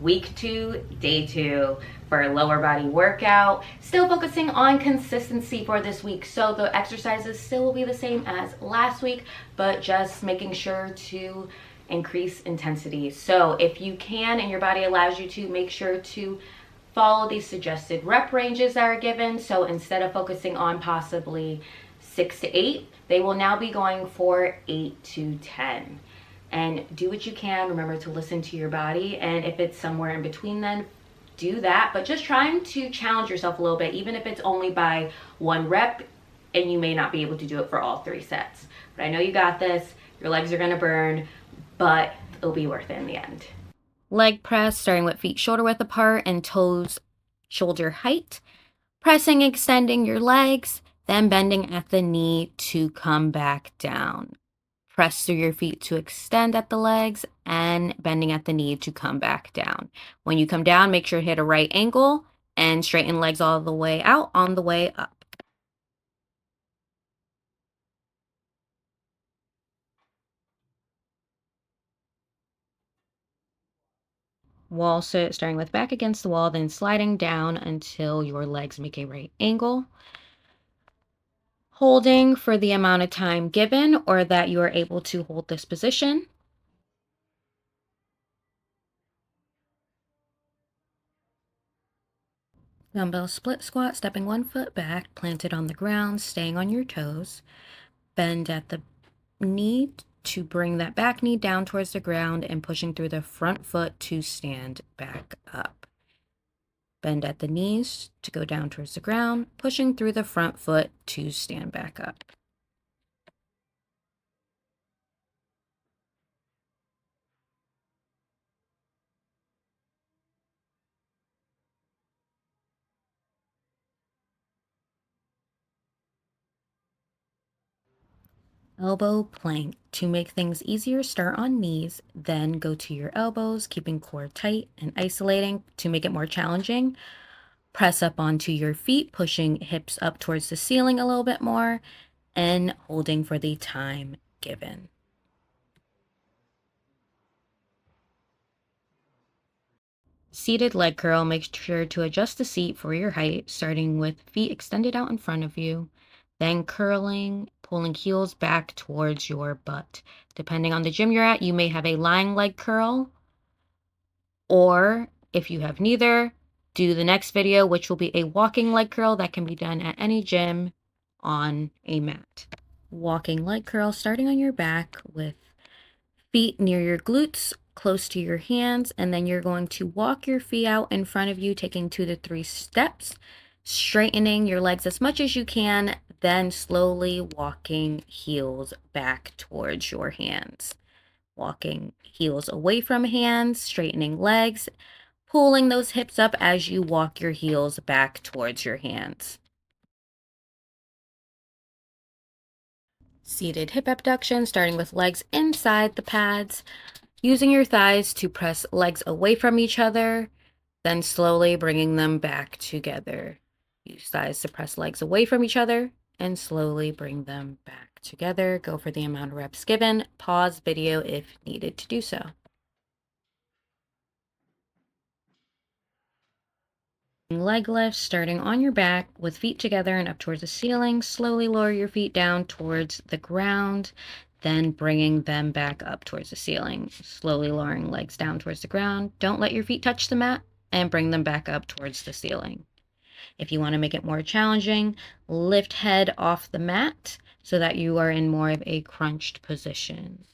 Week 2, day 2 for a lower body workout. Still focusing on consistency for this week. So the exercises still will be the same as last week, but just making sure to increase intensity. So if you can and your body allows you to, make sure to follow these suggested rep ranges that are given. So instead of focusing on possibly 6 to 8, they will now be going for 8 to 10. And do what you can. Remember to listen to your body. And if it's somewhere in between, then do that. But just trying to challenge yourself a little bit, even if it's only by 1 rep, and you may not be able to do it for all 3 sets. But I know you got this. Your legs are going to burn, but it'll be worth it in the end. Leg press, starting with feet shoulder width apart and toes shoulder height. Pressing, extending your legs, then bending at the knee to come back down. Press through your feet to extend at the legs and bending at the knee to come back down. When you come down, make sure to hit a right angle and straighten legs all the way out on the way up. Wall sit, starting with back against the wall, then sliding down until your legs make a right angle. Holding for the amount of time given or that you are able to hold this position. Dumbbell split squat, stepping 1 foot back, planted on the ground, staying on your toes. Bend at the knee to bring that back knee down towards the ground and pushing through the front foot to stand back up. Bend at the knees to go down towards the ground, pushing through the front foot to stand back up. Elbow plank. To make things easier, start on knees, then go to your elbows, keeping core tight and isolating. To make it more challenging, press up onto your feet, pushing hips up towards the ceiling a little bit more and holding for the time given. Seated leg curl. Make sure to adjust the seat for your height, starting with feet extended out in front of you, then curling, pulling heels back towards your butt. Depending on the gym you're at, you may have a lying leg curl, or if you have neither, do the next video, which will be a walking leg curl that can be done at any gym on a mat. Walking leg curl, starting on your back with feet near your glutes, close to your hands, and then you're going to walk your feet out in front of you, taking 2 to 3 steps, straightening your legs as much as you can, then slowly walking heels back towards your hands. Walking heels away from hands, straightening legs, pulling those hips up as you walk your heels back towards your hands. Seated hip abduction, starting with legs inside the pads, using your thighs to press legs away from each other, then slowly bringing them back together. Use thighs to press legs away from each other and slowly bring them back together. Go for the amount of reps given. Pause video if needed to do so. Leg lifts, starting on your back with feet together and up towards the ceiling. Slowly lower your feet down towards the ground, then bringing them back up towards the ceiling. Slowly lowering legs down towards the ground. Don't let your feet touch the mat and bring them back up towards the ceiling. If you want to make it more challenging, lift head off the mat so that you are in more of a crunched position.